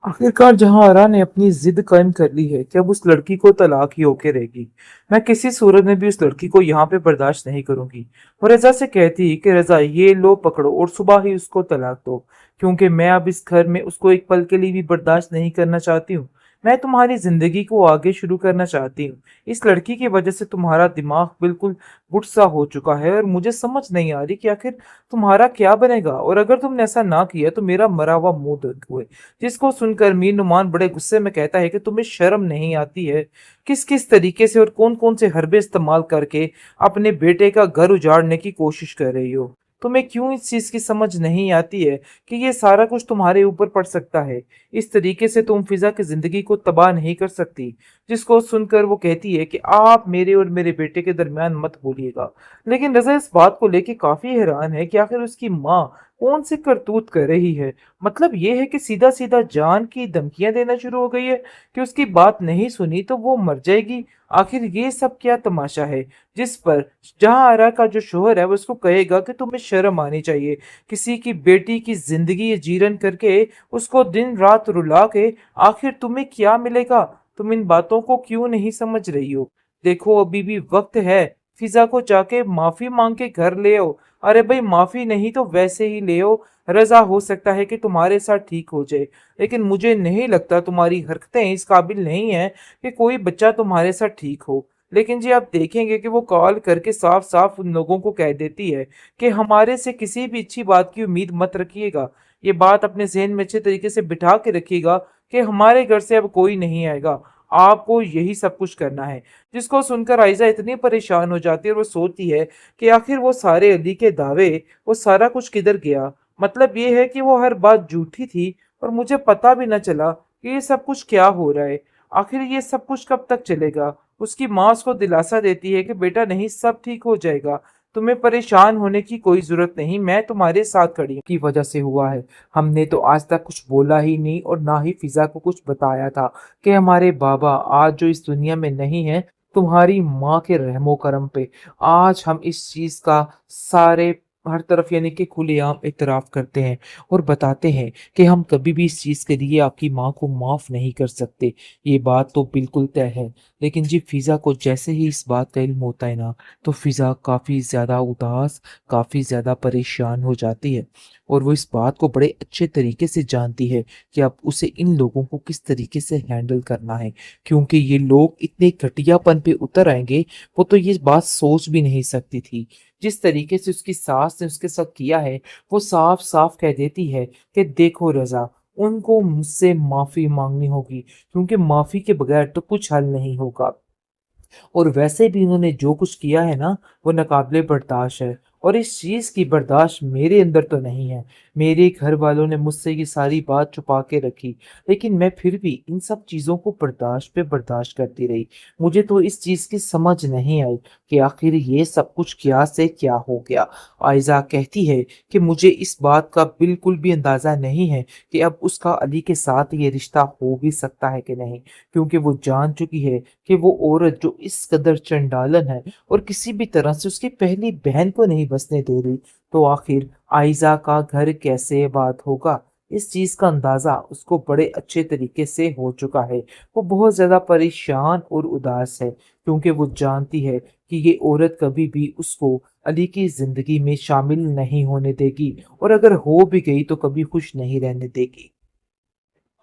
आखिरकार जहां आरा ने अपनी जिद कायम कर ली है कि अब उस लड़की को तलाक ही होके रहेगी। मैं किसी सूरत में भी उस लड़की को यहाँ पे बर्दाश्त नहीं करूंगी। वो रजा से कहती कि रजा ये लो पकड़ो और सुबह ही उसको तलाक दो, क्योंकि मैं अब इस घर में उसको एक पल के लिए भी बर्दाश्त नहीं करना चाहती हूँ। मैं तुम्हारी जिंदगी को आगे शुरू करना चाहती हूँ। इस लड़की की वजह से तुम्हारा दिमाग बिल्कुल बुट सा हो चुका है और मुझे समझ नहीं आ रही कि आखिर तुम्हारा क्या बनेगा, और अगर तुमने ऐसा ना किया तो मेरा मरा हुआ मुंह देखोगे। जिसको सुनकर मीर नुमान बड़े गुस्से में कहता है कि तुम्हें शर्म नहीं आती है? किस किस तरीके से और कौन कौन से हरबे इस्तेमाल करके अपने बेटे का घर उजाड़ने की कोशिश कर रही हो? तुम्हें क्यों इस चीज की समझ नहीं आती है कि ये सारा कुछ तुम्हारे ऊपर पड़ सकता है? इस तरीके से तुम फिजा की जिंदगी को तबाह नहीं कर सकती। जिसको सुनकर वो कहती है कि आप मेरे और मेरे बेटे के दरमियान मत बोलिएगा। लेकिन रजा इस बात को लेके काफी हैरान है कि आखिर उसकी माँ कौन सी करतूत कर रही है। मतलब ये है कि सीधा सीधा जान की धमकियां देना शुरू हो गई है कि उसकी बात नहीं सुनी तो वो मर जाएगी। आखिर ये सब क्या तमाशा है, जिस पर जहां आरा का जो शोहर है वो उसको कहेगा कि तुम्हें शर्म आनी चाहिए, किसी की बेटी की जिंदगी जीरन करके उसको दिन रात रुला के आखिर तुम्हें क्या मिलेगा? तुम इन बातों को क्यों नहीं समझ रही हो? देखो अभी भी वक्त है, फिजा को जाके माफी मांग के घर ले आओ। अरे भाई माफी नहीं तो वैसे ही ले आओ। रजा हो सकता है कि तुम्हारे साथ ठीक हो जाए, लेकिन मुझे नहीं लगता, तुम्हारी हरकतें इस काबिल नहीं है कि कोई बच्चा तुम्हारे साथ ठीक हो। लेकिन जी आप देखेंगे कि वो कॉल करके साफ साफ उन लोगों को कह देती है कि हमारे से किसी भी अच्छी बात की उम्मीद मत रखिएगा। ये बात अपने जहन में अच्छे तरीके से बिठा के रखिएगा कि हमारे घर से अब कोई नहीं आएगा, आपको यही सब कुछ करना है। जिसको सुनकर आयजा इतनी परेशान हो जाती है और वो सोचती है कि आखिर वो सारे अली के दावे, वो सारा कुछ किधर गया? मतलब ये है कि वो हर बात झूठी थी और मुझे पता भी न चला कि ये सब कुछ क्या हो रहा है। आखिर ये सब कुछ कब तक चलेगा? उसकी माँ उसको दिलासा देती है कि बेटा नहीं, सब ठीक हो जाएगा, तुम्हें परेशान होने की कोई जरूरत नहीं, मैं तुम्हारे साथ खड़ी हूँ। की वजह से हुआ है, हमने तो आज तक कुछ बोला ही नहीं और ना ही फिजा को कुछ बताया था कि हमारे बाबा आज जो इस दुनिया में नहीं है, तुम्हारी माँ के रहमो करम पे आज हम इस चीज का सारे हर तरफ यानी कि खुलेआम इतराफ करते हैं और बताते हैं कि हम कभी भी इस चीज के लिए आपकी माँ को माफ नहीं कर सकते। ये बात तो बिल्कुल तय है। लेकिन जी फिजा को जैसे ही इस बात का इल्म होता है ना, तो फिजा काफी ज्यादा उदास, काफी ज्यादा परेशान हो जाती है और वो इस बात को बड़े अच्छे तरीके से जानती है कि अब उसे इन लोगों को किस तरीके से हैंडल करना है, क्योंकि ये लोग इतने घटियापन पे उतर आएंगे, वो तो ये बात सोच भी नहीं सकती थी। जिस तरीके से उसकी सास ने उसके साथ किया है, वो साफ साफ कह देती है कि देखो रजा, उनको मुझसे माफी मांगनी होगी, क्योंकि माफी के बगैर तो कुछ हल नहीं होगा। और वैसे भी उन्होंने जो कुछ किया है ना, वो नाकाबिले बर्दाश्त है और इस चीज की बर्दाश्त मेरे अंदर तो नहीं है। मेरे घर वालों ने मुझसे ये सारी बात छुपा के रखी, लेकिन मैं फिर भी इन सब चीजों को बर्दाश्त पे बर्दाश्त करती रही। मुझे तो इस चीज की समझ नहीं आई कि आखिर ये सब कुछ क्या से क्या हो गया। आयजा कहती है कि मुझे इस बात का बिल्कुल भी अंदाजा नहीं है कि अब उसका अली के साथ ये रिश्ता हो भी सकता है कि नहीं, क्योंकि वो जान चुकी है कि वो औरत जो इस कदर चंडालन है और किसी भी तरह से उसकी पहली बहन को नहीं बसने दे रही, तो आखिर आयजा का घर कैसे बात होगा? इस चीज का अंदाजा उसको बड़े अच्छे तरीके से हो चुका है। वो बहुत ज्यादा परेशान और उदास है, क्योंकि वो जानती है कि ये औरत कभी भी उसको अली की जिंदगी में शामिल नहीं होने देगी, और अगर हो भी गई तो कभी खुश नहीं रहने देगी।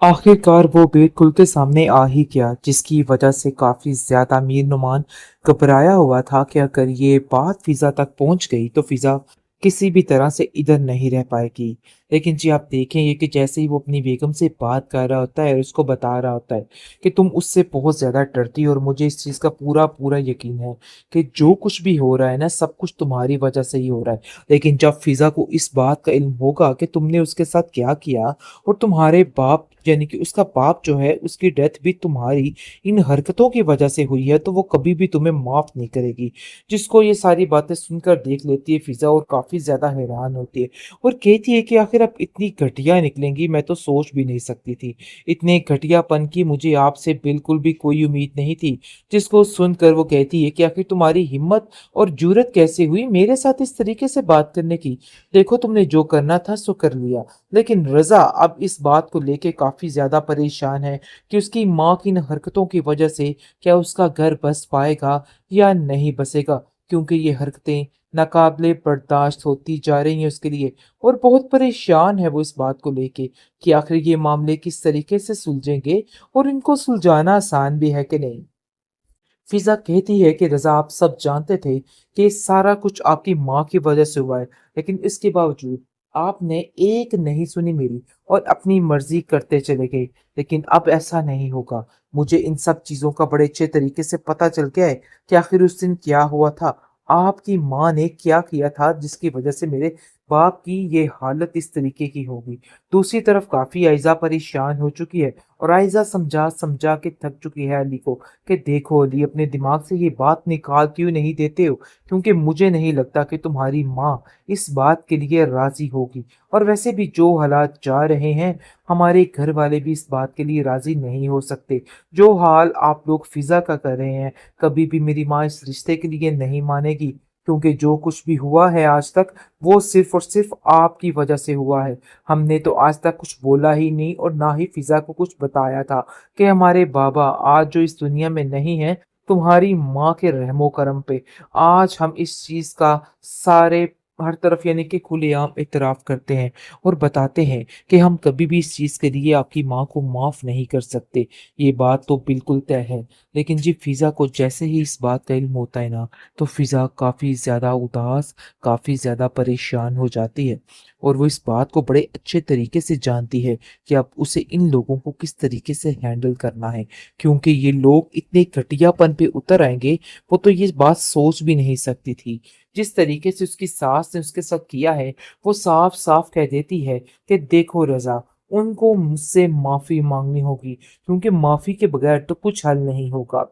आखिरकार वो बेड खुलते सामने आ ही गया, जिसकी वजह से काफी ज्यादा मीर नुमान घबराया हुआ था कि अगर ये बात फिजा तक पहुंच गई तो फिजा किसी भी तरह से इधर नहीं रह पाएगी। लेकिन जी आप देखेंगे कि जैसे ही वो अपनी बेगम से बात कर रहा होता है और उसको बता रहा होता है कि तुम उससे बहुत ज्यादा डरती हो और मुझे इस चीज का पूरा पूरा यकीन है कि जो कुछ भी हो रहा है ना, सब कुछ तुम्हारी वजह से ही हो रहा है। लेकिन जब फिजा को इस बात का इल्म होगा कि तुमने उसके साथ क्या किया और तुम्हारे बाप यानी कि उसका बाप जो है उसकी डेथ भी तुम्हारी इन हरकतों की वजह से हुई है, तो वो कभी भी तुम्हें माफ नहीं करेगी। जिसको ये सारी बातें सुनकर देख लेती है फिजा और काफी ज्यादा हैरान होती है और कहती है कि आखिर आप इतनी घटिया निकलेंगी मैं तो सोच भी नहीं सकती थी। इतने घटियापन की मुझे आपसे बिल्कुल भी कोई उम्मीद नहीं थी। जिसको सुनकर वो कहती है कि आखिर तुम्हारी हिम्मत और जुर्रत कैसे हुई मेरे साथ इस तरीके से बात करने की? देखो तुमने जो करना था सो कर लिया। लेकिन रज़ा अब इस बात को लेके काफ़ी ज़्यादा परेशान है कि उसकी माँ की इन हरकतों की वजह से क्या उसका घर बस पाएगा या नहीं बसेगा? क्योंकि ये हरकतें नाकाबिले बर्दाश्त होती जा रही हैं उसके लिए, और बहुत परेशान है वो इस बात को लेके कि आखिर ये मामले किस तरीके से सुलझेंगे और इनको सुलझाना आसान भी है कि नहीं। फिज़ा कहती है कि रज़ा आप सब जानते थे कि सारा कुछ आपकी माँ की वजह से हुआ है, लेकिन इसके बावजूद आपने एक नहीं सुनी मेरी और अपनी मर्ज़ी करते चले गए। लेकिन अब ऐसा नहीं होगा। मुझे इन सब चीज़ों का बड़े अच्छे तरीके से पता चल गया है कि आखिर उस दिन क्या हुआ था। आपकी माँ ने क्या किया था जिसकी वजह से मेरे बाप की ये हालत इस तरीके की होगी। दूसरी तरफ काफ़ी आइज़ा परेशान हो चुकी है और आइज़ा समझा-समझा के थक चुकी है अली को कि देखो अली अपने दिमाग से ये बात निकाल क्यों नहीं देते हो, क्योंकि मुझे नहीं लगता कि तुम्हारी माँ इस बात के लिए राज़ी होगी। और वैसे भी जो हालात जा रहे हैं, हमारे घर वाले भी इस बात के लिए राज़ी नहीं हो सकते। जो हाल आप लोग फ़िज़ा का कर रहे हैं, कभी भी मेरी माँ इस रिश्ते के लिए नहीं मानेगी, क्योंकि जो कुछ भी हुआ है आज तक, वो सिर्फ़ और सिर्फ़ आपकी वजह से हुआ है। हमने तो आज तक कुछ बोला ही नहीं और ना ही फ़िज़ा को कुछ बताया था कि हमारे बाबा आज जो इस दुनिया में नहीं हैं, तुम्हारी माँ के रहमो करम पे। आज हम इस चीज़ का सारे हर तरफ यानी कि खुलेआम इतराफ़ करते हैं और बताते हैं कि हम कभी भी इस चीज़ के लिए आपकी माँ को माफ़ नहीं कर सकते। ये बात तो बिल्कुल तय है। लेकिन जी फ़िज़ा को जैसे ही इस बात का इल्म होता है ना, तो फ़िज़ा काफ़ी ज़्यादा उदास, काफ़ी ज़्यादा परेशान हो जाती है और वो इस बात को बड़े अच्छे तरीके से जानती है कि अब उसे इन लोगों को किस तरीके से हैंडल करना है, क्योंकि ये लोग इतने घटियापन पे उतर आएँगे, वो तो ये बात सोच भी नहीं सकती थी। जिस तरीके से उसकी सास ने उसके साथ किया है, वो साफ-साफ कह देती है कि देखो रज़ा, उनको मुझसे माफ़ी माँगनी होगी, क्योंकि माफ़ी के बगैर तो कुछ हल नहीं होगा।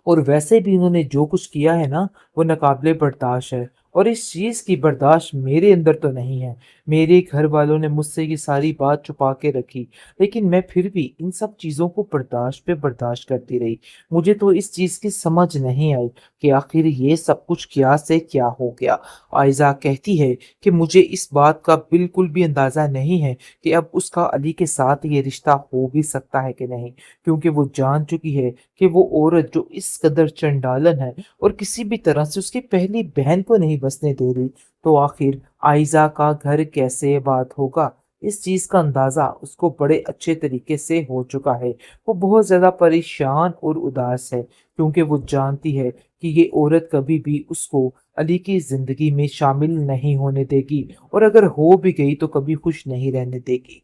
और वैसे भी इन्होंने जो कुछ किया है ना, वो नाकाबिले बर्दाश्त है और इस चीज़ की बर्दाश्त मेरे अंदर तो नहीं है। मेरे घर वालों ने मुझसे ये सारी बात छुपा के रखी, लेकिन मैं फिर भी इन सब चीज़ों को बर्दाश्त पे बर्दाश्त करती रही। मुझे तो इस चीज़ की समझ नहीं आई कि आखिर ये सब कुछ क्या से क्या हो गया। आइज़ा कहती है कि मुझे इस बात का बिल्कुल भी अंदाज़ा नहीं है कि अब उसका अली के साथ ये रिश्ता हो भी सकता है कि नहीं, क्योंकि वो जान चुकी है कि वो औरत जो इस कदर चंडालन है और किसी भी तरह से उसकी पहली बहन को नहीं बसने दे रही, तो आखिर आइज़ा का घर कैसे आबाद होगा? इस चीज़ का अंदाज़ा उसको बड़े अच्छे तरीके से हो चुका है। वो बहुत ज़्यादा परेशान और उदास है, क्योंकि वो जानती है कि ये औरत कभी भी उसको अली की ज़िंदगी में शामिल नहीं होने देगी और अगर हो भी गई तो कभी खुश नहीं रहने देगी।